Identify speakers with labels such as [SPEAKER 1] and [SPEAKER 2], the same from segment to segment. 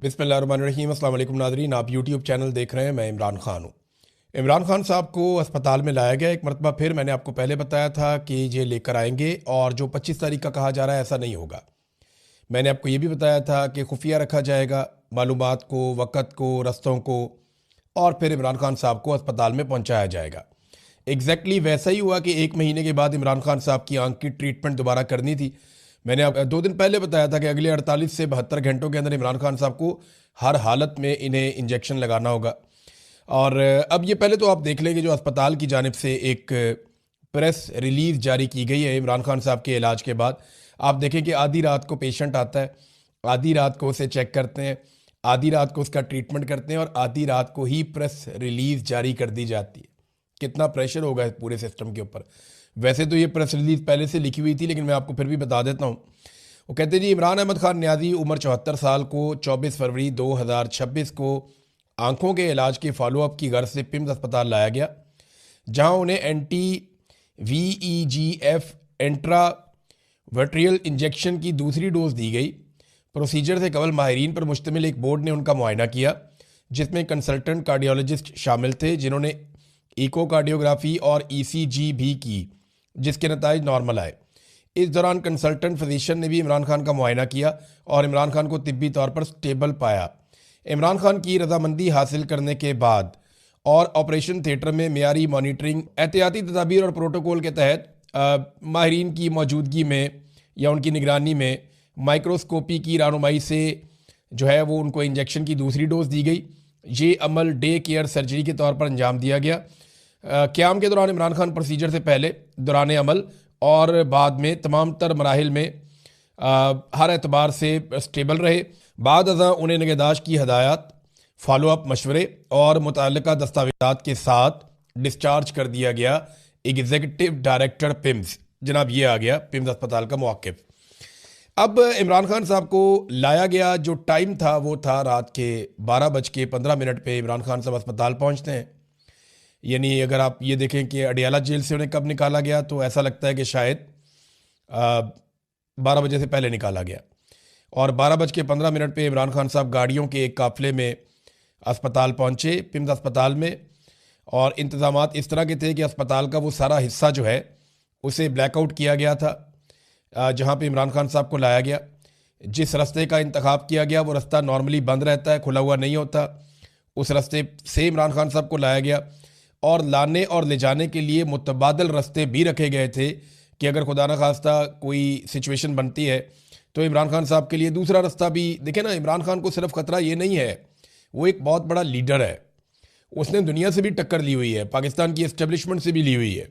[SPEAKER 1] बिस्मिल्लाहिर्रहमानिर्रहीम। अस्सलाम वालेकुम नाज़रीन, आप यूट्यूब चैनल देख रहे हैं। मैं इमरान खान हूँ। इमरान खान साहब को अस्पताल में लाया गया एक मरतबा फिर। मैंने आपको पहले बताया था कि ये लेकर आएंगे और जो 25 तारीख का कहा जा रहा है ऐसा नहीं होगा। मैंने आपको ये भी बताया था कि खुफिया रखा जाएगा मालूमात को, वक़्त को, रस्तों को, और फिर इमरान खान साहब को अस्पताल में पहुँचाया जाएगा। एग्जैक्टली वैसा ही हुआ कि 1 महीने के बाद इमरान खान साहब की आंख की ट्रीटमेंट दोबारा करनी थी। मैंने आप 2 दिन पहले बताया था कि अगले 48 से 72 घंटों के अंदर इमरान खान साहब को हर हालत में इन्हें इंजेक्शन लगाना होगा। और अब ये पहले तो आप देख लें कि जो अस्पताल की जानिब से एक प्रेस रिलीज़ जारी की गई है इमरान खान साहब के इलाज के बाद। आप देखें कि आधी रात को पेशेंट आता है, आधी रात को उसे चेक करते हैं, आधी रात को उसका ट्रीटमेंट करते हैं और आधी रात को ही प्रेस रिलीज़ जारी कर दी जाती है। कितना प्रेशर होगा इस पूरे सिस्टम के ऊपर। वैसे तो ये प्रेस रिलीज़ पहले से लिखी हुई थी, लेकिन मैं आपको फिर भी बता देता हूँ। वो कहते हैं जी, इमरान अहमद खान न्याजी उम्र 74 साल को 24 फरवरी 2026 को आंखों के इलाज के फॉलोअप की गर्ज से पिम्स अस्पताल लाया गया, जहां उन्हें एंटी VEGF इंट्रावेट्रियल इंजेक्शन की दूसरी डोज दी गई। प्रोसीजर से कबल माहिरीन पर मुश्तमिल एक बोर्ड ने उनका मुआयना किया, जिसमें कंसल्टेंट कार्डियोलॉजिस्ट शामिल थे, जिन्होंने इकोकार्डियोग्राफी और ECG भी की, जिसके नताइज नॉर्मल आए। इस दौरान कंसल्टेंट फिजिशियन ने भी इमरान खान का मुआयना किया और इमरान खान को तिब्बी तौर पर स्टेबल पाया। इमरान खान की रजामंदी हासिल करने के बाद और ऑपरेशन थिएटर में मियारी मॉनिटरिंग, एहतियाती तदाबीर और प्रोटोकॉल के तहत माहिरीन की मौजूदगी में या उनकी निगरानी में माइक्रोस्कोपी की रहनुमाई से जो है वो उनको इंजेक्शन की दूसरी डोज दी गई। ये अमल डे केयर सर्जरी के तौर पर अंजाम दिया गया। क़याम के दौरान इमरान खान प्रोसीजर से पहले, दौरान अमल और बाद में तमाम तर मराहिल में हर एतबार से स्टेबल रहे। बाद अज़ां उन्हें निगहदाश्त की हदायत, फॉलोअप मशवरे और मुतल्लिका दस्तावेज़ात के साथ डिस्चार्ज कर दिया गया। एग्जीक्यूटिव डायरेक्टर पिम्स, जनाब ये आ गया पिम्स अस्पताल का मौक़िफ़। अब इमरान खान साहब को लाया गया, जो टाइम था वो था रात के 12:15 पे इमरान खान साहब अस्पताल पहुंचते हैं। यानी अगर आप ये देखें कि अडियाला जेल से उन्हें कब निकाला गया, तो ऐसा लगता है कि शायद 12 बजे से पहले निकाला गया। और 12:15 पे इमरान खान साहब गाड़ियों के एक काफ़िले में अस्पताल पहुंचे, पिम्स अस्पताल में। और इंतज़ामात इस तरह के थे कि अस्पताल का वो सारा हिस्सा जो है उसे ब्लैकआउट किया गया था, जहाँ पे इमरान खान साहब को लाया गया। जिस रास्ते का इंतखाब किया गया वो रास्ता नॉर्मली बंद रहता है, खुला हुआ नहीं होता। उस रास्ते से इमरान खान साहब को लाया गया और लाने और ले जाने के लिए मुतबादल रास्ते भी रखे गए थे कि अगर खुदा न खास्ता कोई सिचुएशन बनती है तो इमरान खान साहब के लिए दूसरा रास्ता भी। देखें ना, इमरान खान को सिर्फ ख़तरा ये नहीं है, वो एक बहुत बड़ा लीडर है। उसने दुनिया से भी टक्कर ली हुई है, पाकिस्तान की एस्टेब्लिशमेंट से भी ली हुई है।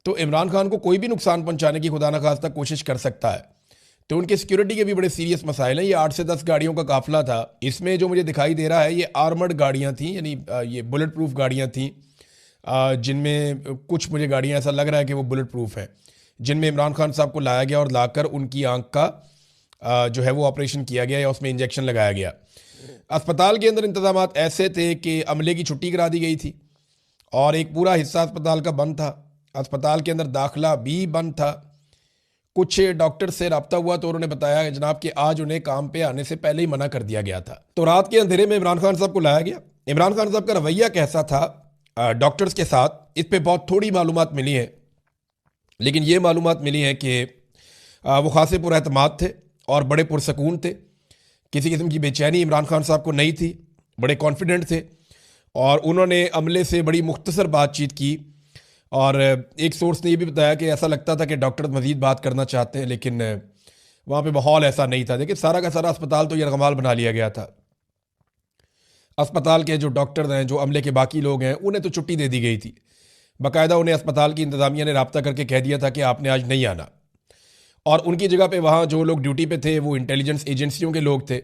[SPEAKER 1] तो इमरान खान को कोई भी नुकसान पहुंचाने की खुदा न खास्ता कोशिश कर सकता है। तो उनके सिक्योरिटी के भी बड़े सीरियस मसाइल हैं। ये 8 से 10 गाड़ियों का काफिला था। इसमें जो मुझे दिखाई दे रहा है ये आर्मर्ड गाड़ियाँ थीं, यानी ये बुलेट प्रूफ गाड़ियाँ थीं, जिनमें कुछ मुझे गाड़ियाँ ऐसा लग रहा है कि वो बुलेट प्रूफ हैं, जिनमें इमरान खान साहब को लाया गया और लाकर उनकी आंख का जो है वो ऑपरेशन किया गया या उसमें इंजेक्शन लगाया गया। अस्पताल के अंदर इंतजामात ऐसे थे कि अमले की छुट्टी करा दी गई थी और एक पूरा हिस्सा अस्पताल का बंद था। अस्पताल के अंदर दाखिला भी बंद था। कुछ डॉक्टर से रब्ता हुआ तो उन्होंने बताया जनाब कि आज उन्हें काम पे आने से पहले ही मना कर दिया गया था। तो रात के अंधेरे में इमरान खान साहब को लाया गया। इमरान खान साहब का रवैया कैसा था डॉक्टर्स के साथ, इस पर बहुत थोड़ी मालूमात मिली है, लेकिन ये मालूमात मिली है कि वो खासे पुरएतमाद थे और बड़े पुरसकून थे। किसी किस्म की बेचैनी इमरान खान साहब को नहीं थी, बड़े कॉन्फिडेंट थे। और उन्होंने अमले से बड़ी मुख्तसर बातचीत की और एक सोर्स ने ये भी बताया कि ऐसा लगता था कि डॉक्टर मज़ीद बात करना चाहते हैं, लेकिन वहाँ पे माहौल ऐसा नहीं था। देखिए, सारा का सारा अस्पताल तो यरगमाल बना लिया गया था। अस्पताल के जो डॉक्टर हैं, जो अमले के बाकी लोग हैं, उन्हें तो छुट्टी दे दी गई थी। बाकायदा उन्हें अस्पताल की इंतज़ामिया ने रब्ता करके कह दिया था कि आपने आज नहीं आना। और उनकी जगह पे वहाँ जो लोग ड्यूटी पे थे वो इंटेलिजेंस एजेंसियों के लोग थे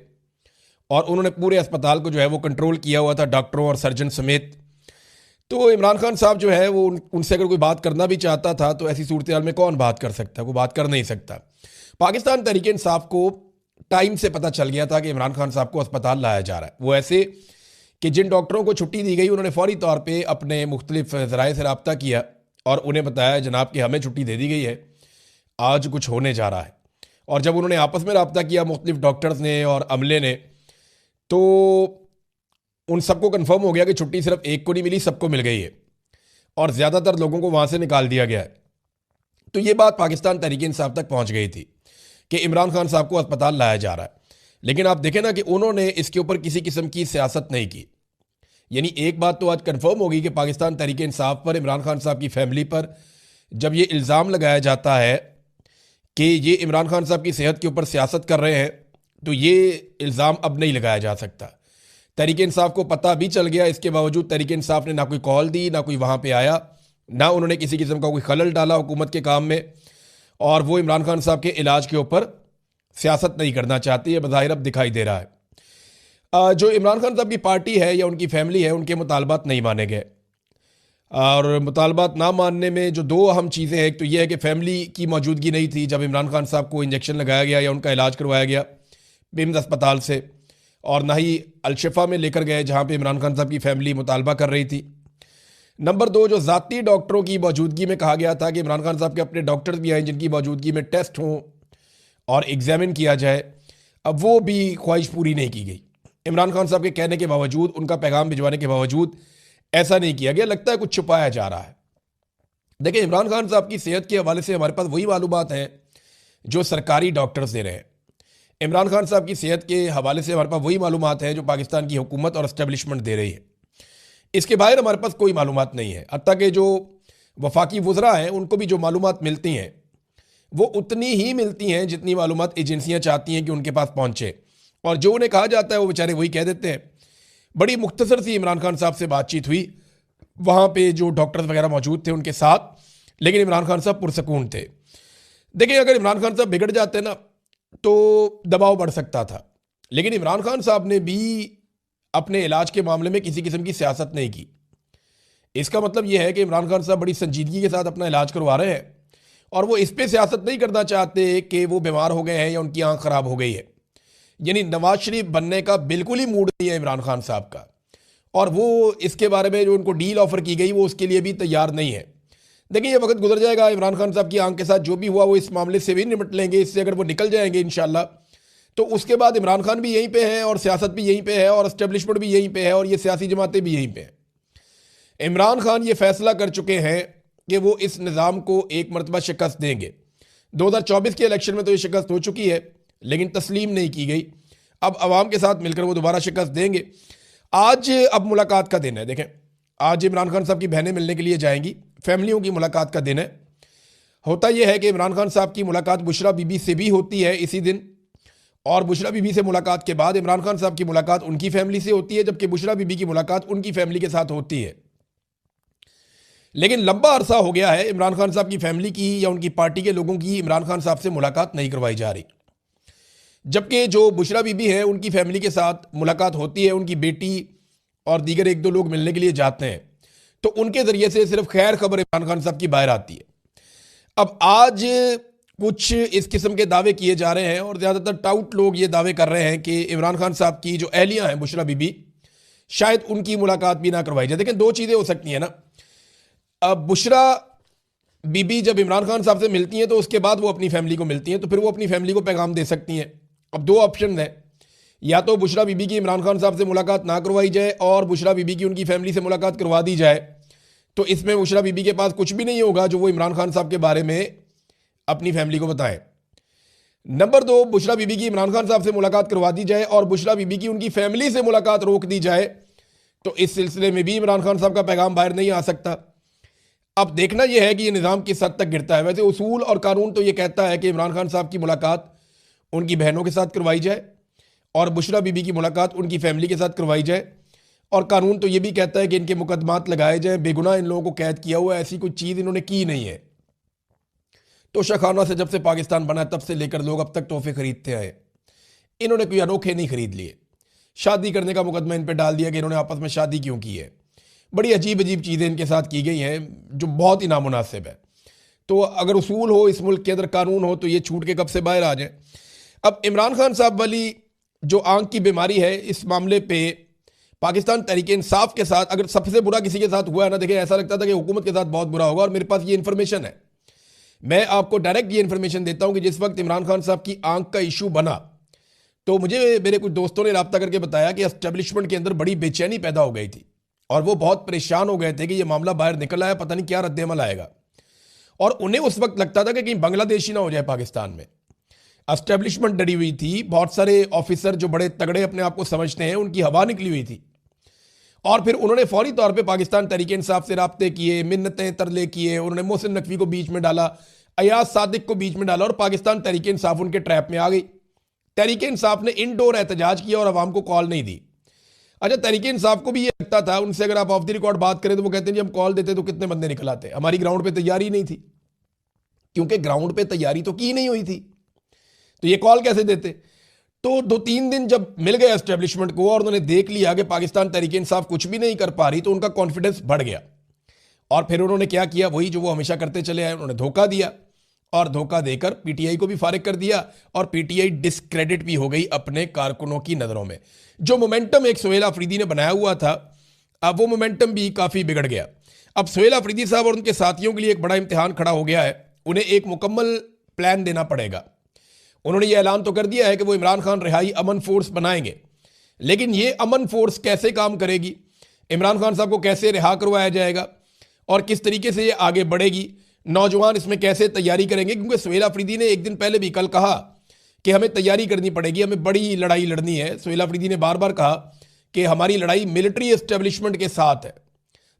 [SPEAKER 1] और उन्होंने पूरे अस्पताल को जो है वो कंट्रोल किया हुआ था, डॉक्टरों और सर्जन समेत। तो इमरान खान साहब जो है वो उनसे अगर कोई बात करना भी चाहता था तो ऐसी सूरत हाल में कौन बात कर सकता है, वो बात कर नहीं सकता। पाकिस्तान तहरीक इंसाफ को टाइम से पता चल गया था कि इमरान खान साहब को अस्पताल लाया जा रहा है। वो ऐसे कि जिन डॉक्टरों को छुट्टी दी गई उन्होंने फौरी तौर पर अपने मुख्तलिफ ज़राए से रब्ता किया और उन्हें बताया जनाब कि हमें छुट्टी दे दी गई है, आज कुछ होने जा रहा है। और जब उन्होंने आपस में रब्ता किया मुख्तलिफ डॉक्टर्स ने और अमले ने, तो उन सबको कंफर्म हो गया कि छुट्टी सिर्फ एक को नहीं मिली, सबको मिल गई है और ज़्यादातर लोगों को वहाँ से निकाल दिया गया है। तो ये बात पाकिस्तान तहरीक इंसाफ तक पहुँच गई थी कि इमरान खान साहब को अस्पताल लाया जा रहा है, लेकिन आप देखें ना कि उन्होंने इसके ऊपर किसी किस्म की सियासत नहीं की। यानी एक बात तो आज कंफर्म होगी कि पाकिस्तान तहरीक इंसाफ पर, इमरान खान साहब की फैमिली पर जब ये इल्ज़ाम लगाया जाता है कि ये इमरान खान साहब की सेहत के ऊपर सियासत कर रहे हैं, तो ये इल्ज़ाम अब नहीं लगाया जा सकता। तहरीक इंसाफ को पता भी चल गया, इसके बावजूद तहरीक इंसाफ ने ना कोई कॉल दी, ना कोई वहाँ पे आया, ना उन्होंने किसी किस्म का कोई खलल डाला हुकूमत के काम में, और वो इमरान खान साहब के इलाज के ऊपर सियासत नहीं करना चाहती है, बज़ाहिर अब दिखाई दे रहा है। जो इमरान खान साहब की पार्टी है या उनकी फैमिली है, उनके मुतालबात नहीं माने गए, और मुतालबात ना मानने में जो दो अहम चीज़ें हैं, एक तो ये है कि फैमिली की मौजूदगी नहीं थी जब इमरान खान साहब को इंजेक्शन लगाया गया या उनका इलाज करवाया गया पिम्स अस्पताल से, और ना ही अलशिफा में लेकर गए जहाँ पे इमरान खान साहब की फैमिली मुतालबा कर रही थी। नंबर दो, जो ज़ाती डॉक्टरों की मौजूदगी में कहा गया था कि इमरान खान साहब के अपने डॉक्टर्स भी हैं जिनकी मौजूदगी में टेस्ट हों और एग्जामिन किया जाए, अब वो भी ख्वाहिश पूरी नहीं की गई। इमरान खान साहब के कहने के बावजूद, उनका पैगाम भिजवाने के बावजूद ऐसा नहीं किया गया। लगता है कुछ छुपाया जा रहा है। देखिए, इमरान खान साहब की सेहत के हवाले से हमारे पास वही मालूमात हैं जो सरकारी डॉक्टर्स दे रहे हैं। इमरान खान साहब की सेहत के हवाले से हमारे पास वही मालूमात हैं जो पाकिस्तान की हुकूमत और एस्टेब्लिशमेंट दे रही है। इसके बाहर हमारे पास कोई मालूमात नहीं है। हत्ता कि जो वफाकी वज़रा हैं उनको भी जो मालूमात मिलती हैं वो उतनी ही मिलती हैं जितनी मालूमात एजेंसियां चाहती हैं कि उनके पास पहुंचे, और जो उन्हें कहा जाता है वो बेचारे वही कह देते हैं। बड़ी मुख्तसर सी इमरान खान साहब से बातचीत हुई, वहाँ पे जो डॉक्टर्स वगैरह मौजूद थे उनके साथ, लेकिन इमरान खान साहब पुरसकून थे। देखिए, अगर इमरान खान साहब बिगड़ जाते ना तो दबाव बढ़ सकता था, लेकिन इमरान खान साहब ने भी अपने इलाज के मामले में किसी किस्म की सियासत नहीं की। इसका मतलब यह है कि इमरान खान साहब बड़ी संजीदगी के साथ अपना इलाज करवा रहे हैं और वो इस पर सियासत नहीं करना चाहते कि वो बीमार हो गए हैं या उनकी आंख खराब हो गई है। यानी नवाज शरीफ बनने का बिल्कुल ही मूड नहीं है इमरान खान साहब का, और वो इसके बारे में जो उनको डील ऑफर की गई वो उसके लिए भी तैयार नहीं है। देखिए, ये वक्त गुजर जाएगा, इमरान खान साहब की आंख के साथ जो भी हुआ वो इस मामले से भी निपट लेंगे। इससे अगर वो निकल जाएंगे इंशाल्लाह, तो उसके बाद इमरान खान भी यहीं पे है और सियासत भी यहीं पे है और एस्टेब्लिशमेंट भी यहीं पे है और ये सियासी जमातें भी यहीं पे हैं। इमरान खान ये फैसला कर चुके हैं कि वो इस निज़ाम को एक मरतबा शिकस्त देंगे। 2024 के इलेक्शन में तो ये शिकस्त हो चुकी है, लेकिन तस्लीम नहीं की गई। अब अवाम के साथ मिलकर वो दोबारा शिकस्त देंगे। आज अब मुलाकात का दिन है। देखें, आज इमरान खान साहब की बहनें मिलने के लिए जाएंगी, फैमिलियों की मुलाकात का दिन है। होता यह है कि इमरान खान साहब की मुलाकात बुशरा बीबी से भी होती है इसी दिन, और बुशरा बीबी से मुलाकात के बाद इमरान खान साहब की मुलाकात उनकी फैमिली से होती है, जबकि बुशरा बीबी की मुलाकात उनकी फैमिली के साथ होती है। लेकिन लंबा अरसा हो गया है इमरान खान साहब की फैमिली की या उनकी पार्टी के लोगों की इमरान खान साहब से मुलाकात नहीं करवाई जा रही, जबकि जो बुशरा बीबी है उनकी फैमिली के साथ मुलाकात होती है। उनकी बेटी और दीगर एक दो लोग मिलने के लिए जाते हैं, तो उनके ज़रिए से सिर्फ खैर खबर इमरान खान साहब की बाहर आती है। अब आज कुछ इस किस्म के दावे किए जा रहे हैं और ज़्यादातर टाउट लोग ये दावे कर रहे हैं कि इमरान खान साहब की जो अहलियाँ हैं बुशरा बीबी, शायद उनकी मुलाकात भी ना करवाई जाए। देखें, दो चीज़ें हो सकती हैं ना। अब बुशरा बीबी जब इमरान खान साहब से मिलती हैं तो उसके बाद वो अपनी फैमिली को मिलती हैं, तो फिर वो अपनी फैमिली को पैगाम दे सकती हैं। अब दो ऑप्शन हैं, या तो बुशरा बीबी की इमरान खान साहब से मुलाकात ना करवाई जाए और बुशरा बीबी की उनकी फैमिली से मुलाकात करवा दी जाए, तो इसमें बुशरा बीबी के पास कुछ भी नहीं होगा जो वो इमरान खान साहब के बारे में अपनी फैमिली को बताएं। नंबर दो, बुशरा बीबी की इमरान खान साहब से मुलाकात करवा दी जाए और बुशरा बीबी की उनकी फैमिली से मुलाकात रोक दी जाए, तो इस सिलसिले में भी इमरान खान साहब का पैगाम बाहर नहीं आ सकता। अब देखना यह है कि ये निज़ाम किस हद तक गिरता है। वैसे उसूल और कानून तो ये कहता है कि इमरान खान साहब की मुलाकात उनकी बहनों के साथ करवाई जाए और बुशरा बीबी की मुलाकात उनकी फैमिली के साथ करवाई जाए, और कानून तो ये भी कहता है कि इनके मुकदमात लगाए जाएं, बेगुनाह इन लोगों को कैद किया हुआ है, ऐसी कोई चीज़ इन्होंने की नहीं है। तो शाखाना से जब से पाकिस्तान बना तब से लेकर लोग अब तक तोहफे खरीदते आए, इन्होंने कोई अनोखे नहीं खरीद लिए। शादी करने का मुकदमा इन पर डाल दिया कि इन्होंने आपस में शादी क्यों की है। बड़ी अजीब अजीब चीज़ें इनके साथ की गई हैं जो बहुत ही नामुनासिब है। तो अगर उसूल हो, इस मुल्क के अंदर कानून हो, तो ये छूट के कब से बाहर आ जाए। अब इमरान खान साहब वाली जो आंख की बीमारी है, इस मामले पे पाकिस्तान तहरीक इंसाफ के साथ अगर सबसे बुरा किसी के साथ हुआ है ना, देखिए ऐसा लगता था कि हुकूमत के साथ बहुत बुरा होगा, और मेरे पास ये इन्फॉर्मेशन है। मैं आपको डायरेक्ट ये इन्फॉर्मेशन देता हूं कि जिस वक्त इमरान खान साहब की आंख का इशू बना तो मुझे मेरे कुछ दोस्तों ने रब्ता करके बताया कि एस्टेब्लिशमेंट के अंदर बड़ी बेचैनी पैदा हो गई थी और वो बहुत परेशान हो गए थे कि ये मामला बाहर निकल आया, पता नहीं क्या रद्द-ए-अमल आएगा। और उन्हें उस वक्त लगता था कि कहीं बांग्लादेश ही ना हो जाए पाकिस्तान में। एस्टेब्लिशमेंट डरी हुई थी, बहुत सारे ऑफिसर जो बड़े तगड़े अपने आप को समझते हैं उनकी हवा निकली हुई थी। और फिर उन्होंने फौरी तौर पे पाकिस्तान तहरीक इंसाफ से राब्ते किए, मिन्नतें तरले किए, उन्होंने मोहसिन नकवी को बीच में डाला, अयाज सादिक को बीच में डाला और पाकिस्तान तहरीक इंसाफ उनके ट्रैप में आ गई। तहरीक इंसाफ ने इनडोर एहतजाज किया और अवाम को कॉल नहीं दी। अच्छा, तहरीक इंसाफ को भी ये लगता था, उनसे अगर आप ऑफ द रिकॉर्ड बात करें तो वो कहते हैं जी हम कॉल देते तो कितने बंदे निकल आते, हमारी ग्राउंड पे तैयारी नहीं थी, क्योंकि ग्राउंड पे तैयारी तो की नहीं हुई थी, तो ये कॉल कैसे देते। तो 2-3 दिन जब मिल गए एस्टेब्लिशमेंट को और उन्होंने देख लिया कि पाकिस्तान तहरीक इंसाफ कुछ भी नहीं कर पा रही, तो उनका कॉन्फिडेंस बढ़ गया। और फिर उन्होंने क्या किया, वही जो वो हमेशा करते चले आए, उन्होंने धोखा दिया और धोखा देकर पीटीआई को भी फारिग कर दिया और पीटीआई डिस्क्रेडिट भी हो गई अपने कारकुनों की नज़रों में। जो मोमेंटम एक सुहेल अफरीदी ने बनाया हुआ था, अब वो मोमेंटम भी काफ़ी बिगड़ गया। अब सुहेल अफरीदी साहब और उनके साथियों के लिए एक बड़ा इम्तिहान खड़ा हो गया है, उन्हें एक मुकम्मल प्लान देना पड़ेगा। उन्होंने ये ऐलान तो कर दिया है कि वो इमरान खान रिहाई अमन फोर्स बनाएंगे, लेकिन ये अमन फोर्स कैसे काम करेगी, इमरान खान साहब को कैसे रिहा करवाया जाएगा और किस तरीके से ये आगे बढ़ेगी, नौजवान इसमें कैसे तैयारी करेंगे। क्योंकि सुहेल अफरीदी ने एक दिन पहले भी कल कहा कि हमें तैयारी करनी पड़ेगी, हमें बड़ी लड़ाई लड़नी है। सुहेल अफरीदी ने बार बार कहा कि हमारी लड़ाई मिलिट्री एस्टेब्लिशमेंट के साथ है।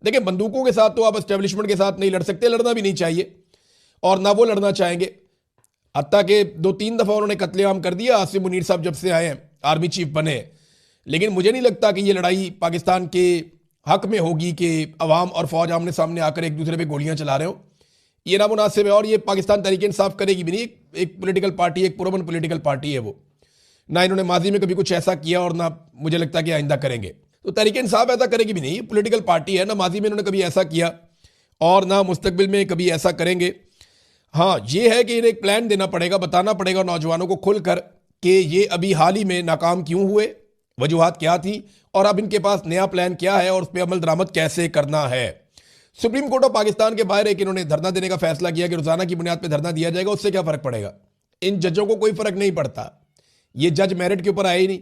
[SPEAKER 1] देखिए, बंदूकों के साथ तो आप एस्टेब्लिशमेंट के साथ नहीं लड़ सकते, लड़ना भी नहीं चाहिए और ना वो लड़ना चाहेंगे। हत्ता के 2-3 दफ़ा उन्होंने कत्लेआम कर दिया आसिम मुनीर साहब जब से आए हैं, आर्मी चीफ बने। लेकिन मुझे नहीं लगता कि ये लड़ाई पाकिस्तान के हक में होगी कि अवाम और फौज आमने सामने आकर एक दूसरे पे गोलियां चला रहे हो, ये नामुनासिब है। और ये पाकिस्तान तहरीक इंसाफ करेगी भी नहीं, एक पॉलिटिकल पार्टी, एक पुरअमन पॉलिटिकल पार्टी है वो, ना इन्होंने माजी में कभी कुछ ऐसा किया और ना मुझे लगता कि आइंदा करेंगे। तो तहरीक इंसाफ ऐसा करेगी भी नहीं, पॉलिटिकल पार्टी है, ना माजी में इन्होंने कभी ऐसा किया और ना मुस्तकबिल में कभी ऐसा करेंगे। हाँ, ये है कि इन्हें एक प्लान देना पड़ेगा, बताना पड़ेगा नौजवानों को खुलकर कि ये अभी हाल ही में नाकाम क्यों हुए, वजूहात क्या थी और अब इनके पास नया प्लान क्या है और उस पर अमल दरामद कैसे करना है। सुप्रीम कोर्ट ऑफ पाकिस्तान के बाहर एक इन्होंने धरना देने का फैसला किया कि रोजाना की बुनियाद पर धरना दिया जाएगा। उससे क्या फर्क पड़ेगा, इन जजों को कोई फर्क नहीं पड़ता, ये जज मेरिट के ऊपर आए ही नहीं।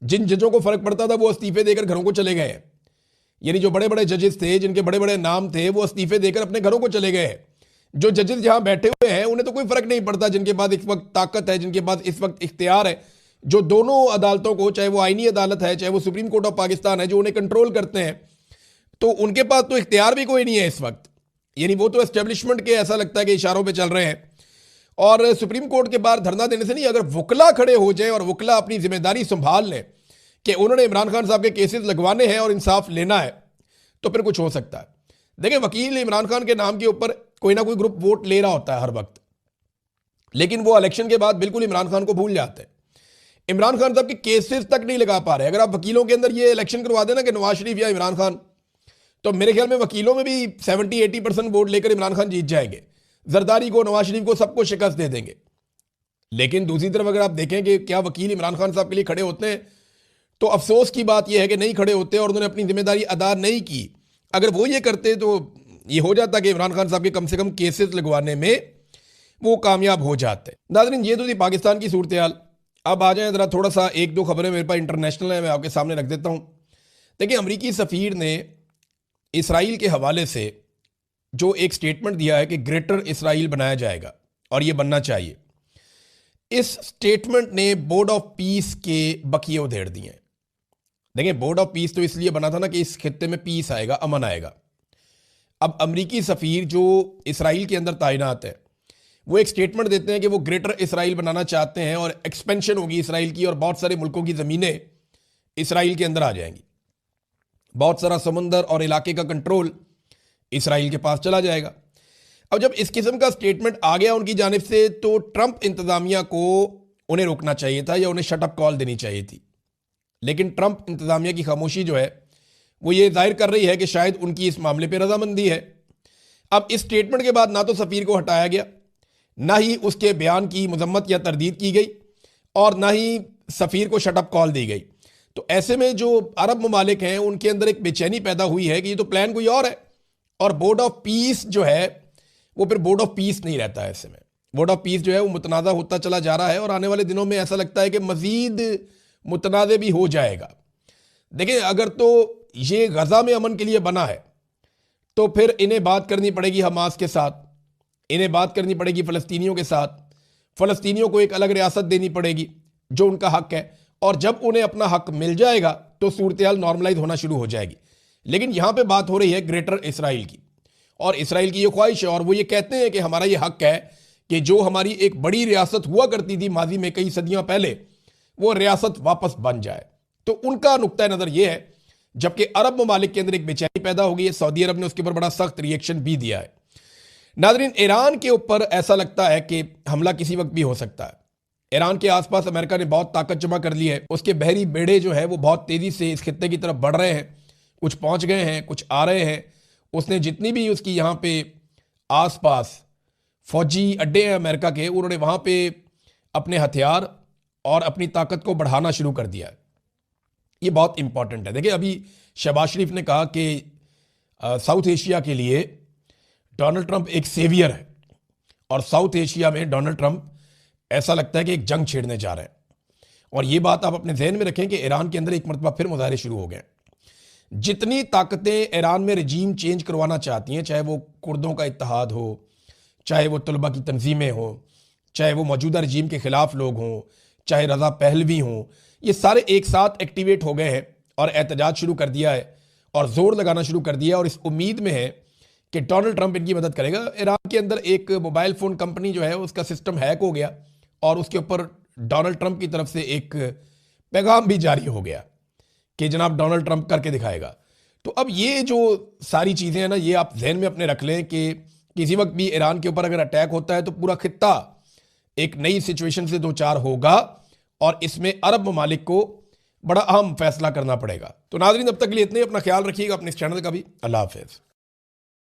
[SPEAKER 1] जिन जजों को फर्क पड़ता था वो इस्तीफे देकर घरों को चले गए हैं, यानी जो बड़े बड़े जजेस थे, जिनके बड़े बड़े नाम थे, वो इस्तीफे देकर अपने घरों को चले गए हैं। जो जजेस जहां बैठे हुए हैं उन्हें तो कोई फर्क नहीं पड़ता, जिनके पास इस वक्त ताकत है, जिनके पास इस वक्त इख्तियार है, जो दोनों अदालतों को, चाहे वो आईनी अदालत है, चाहे वो सुप्रीम कोर्ट ऑफ पाकिस्तान है, जो उन्हें कंट्रोल करते हैं, तो उनके पास तो इख्तियार भी कोई नहीं है इस वक्त। यानी वो तो एस्टेब्लिशमेंट के ऐसा लगता है कि इशारों पे चल रहे हैं। और सुप्रीम कोर्ट के बाहर धरना देने से नहीं, अगर वकला खड़े हो जाए और वकला अपनी जिम्मेदारी संभाल लें कि उन्होंने इमरान खान साहब के केसेस लगवाने हैं और इंसाफ लेना है, तो फिर कुछ हो सकता है। देखिए, वकील इमरान खान के नाम के ऊपर कोई ना कोई ग्रुप वोट ले रहा होता है हर वक्त, लेकिन वो इलेक्शन के बाद बिल्कुल इमरान खान को भूल जाते हैं। इमरान खान साहब के केसेस तक नहीं लगा पा रहे। अगर आप वकीलों के अंदर ये इलेक्शन करवा देना कि नवाज शरीफ या इमरान खान, तो मेरे ख्याल में वकीलों में भी 70-80% वोट लेकर इमरान खान जीत जाएंगे। जरदारी को, नवाज शरीफ को, सबको शिकस्त दे देंगे। लेकिन दूसरी तरफ अगर आप देखें कि क्या वकील इमरान खान साहब के लिए खड़े होते हैं, तो अफसोस की बात यह है कि नहीं खड़े होते और उन्होंने अपनी जिम्मेदारी अदा नहीं की। अगर वो ये करते तो ये हो जाता कि इमरान खान साहब के कम से कम केसेस लगवाने में वो कामयाब हो जाते। नाज़रीन, ये तो थी पाकिस्तान की सूरत हाल। अब आ जाए ज़रा थोड़ा सा, 1-2 खबरें मेरे पास इंटरनेशनल है, मैं आपके सामने रख देता हूँ। देखिए, अमरीकी सफ़ीर ने इसराइल के हवाले से जो एक स्टेटमेंट दिया है कि ग्रेटर इसराइल बनाया जाएगा और ये बनना चाहिए, इस स्टेटमेंट ने बोर्ड ऑफ पीस के बकिए उधेड़ दिए हैं। देखिए, बोर्ड ऑफ पीस तो इसलिए बना था ना कि इस खित्ते में पीस आएगा, अमन आएगा। अब अमरीकी सफ़ीर जो इसराइल के अंदर तैनात है, वो एक स्टेटमेंट देते हैं कि वो ग्रेटर इसराइल बनाना चाहते हैं और एक्सपेंशन होगी इसराइल की और बहुत सारे मुल्कों की ज़मीनें इसराइल के अंदर आ जाएंगी। बहुत सारा समंदर और इलाके का कंट्रोल इसराइल के पास चला जाएगा। अब जब इस किस्म का स्टेटमेंट आ गया उनकी जानिब से, तो ट्रंप इंतज़ामिया को उन्हें रोकना चाहिए था या उन्हें शटअप कॉल देनी चाहिए थी। लेकिन ट्रंप इंतज़ामिया की खामोशी जो है वो ये जाहिर कर रही है कि शायद उनकी इस मामले पर रजामंदी है। अब इस स्टेटमेंट के बाद ना तो सफ़ीर को हटाया गया, ना ही उसके बयान की मजम्मत या तरदीद की गई और ना ही सफ़ीर को शटअप कॉल दी गई। तो ऐसे में जो अरब ममालिक हैं उनके अंदर एक बेचैनी पैदा हुई है कि ये तो प्लान कोई और है और बोर्ड ऑफ पीस जो है वो फिर बोर्ड ऑफ पीस नहीं रहता है ऐसे में। वर्ड ऑफ पीस जो है वो मुतनाज़ा होता चला जा रहा है और आने वाले दिनों में ऐसा लगता है कि मज़ीद मुतनाज़े भी हो जाएगा। देखिए, अगर तो ये गज़ा में अमन के लिए बना है तो फिर इन्हें बात करनी पड़ेगी हमास के साथ, इन्हें बात करनी पड़ेगी फ़लस्तीनियों के साथ, फ़लस्तीनियों को एक अलग रियासत देनी पड़ेगी जो उनका हक है, और जब उन्हें अपना हक मिल जाएगा तो सूरत-ए-हाल नॉर्मलाइज होना शुरू हो जाएगी। लेकिन यहाँ पे बात हो रही है ग्रेटर इसराइल की, और इसराइल की ये ख्वाहिश है और वो ये कहते हैं कि हमारा ये हक है कि जो हमारी एक बड़ी रियासत हुआ करती थी माजी में कई सदियों पहले, वो रियासत वापस बन जाए। तो उनका नुक्ता नज़र ये है, जबकि अरब ममालिक के अंदर एक बेचैनी पैदा हो गई है। सऊदी अरब ने उसके ऊपर बड़ा सख्त रिएक्शन भी दिया है। नाज़रीन, ईरान के ऊपर ऐसा लगता है कि हमला किसी वक्त भी हो सकता है। ईरान के आसपास अमेरिका ने बहुत ताकत जमा कर ली है, उसके बहरी बेड़े जो है वो बहुत तेज़ी से इस खित्ते की तरफ बढ़ रहे हैं, कुछ पहुंच गए हैं, कुछ आ रहे हैं। उसने जितनी भी उसकी यहाँ पे आसपास फौजी अड्डे हैं अमेरिका के, उन्होंने वहाँ पे अपने हथियार और अपनी ताकत को बढ़ाना शुरू कर दिया है। ये बहुत इंपॉर्टेंट है। देखिए, अभी शहबाज शरीफ ने कहा कि साउथ एशिया के लिए डोनाल्ड ट्रंप एक सेवियर है, और साउथ एशिया में डोनाल्ड ट्रंप ऐसा लगता है कि एक जंग छेड़ने जा रहे हैं। और ये बात आप अपने जहन में रखें कि ईरान के अंदर एक मरतबा फिर मुजाहरे शुरू हो गए। जितनी ताकतें ईरान में रजीम चेंज करवाना चाहती हैं, चाहे वो कुर्दों का इत्तेहाद हो, चाहे वो तलबा की तंजीमें हो, चाहे वो मौजूदा रजीम के ख़िलाफ़ लोग हों, चाहे रज़ा पहलवी हों, ये सारे एक साथ एक्टिवेट हो गए हैं और एहतजाज शुरू कर दिया है और ज़ोर लगाना शुरू कर दिया, और इस उम्मीद में है कि डोनाल्ड ट्रंप इनकी मदद करेगा। ईरान के अंदर एक मोबाइल फ़ोन कंपनी जो है उसका सिस्टम हैक हो गया और उसके ऊपर डोनाल्ड ट्रंप की तरफ से एक पैगाम भी जारी हो गया कि जनाब डोनाल्ड ट्रंप करके दिखाएगा। तो अब ये जो सारी चीज़ें हैं ना, ये आप जहन में अपने रख लें कि किसी वक्त भी ईरान के ऊपर अगर अटैक होता है तो पूरा खित्ता एक नई सिचुएशन से दो चार होगा, और इसमें अरब ममालिक को बड़ा अहम फैसला करना पड़ेगा। तो नाज़रीन, अब तक के लिए इतने, अपना ख्याल रखिएगा, अपने इस चैनल का भी। अल्लाह हाफ़िज़।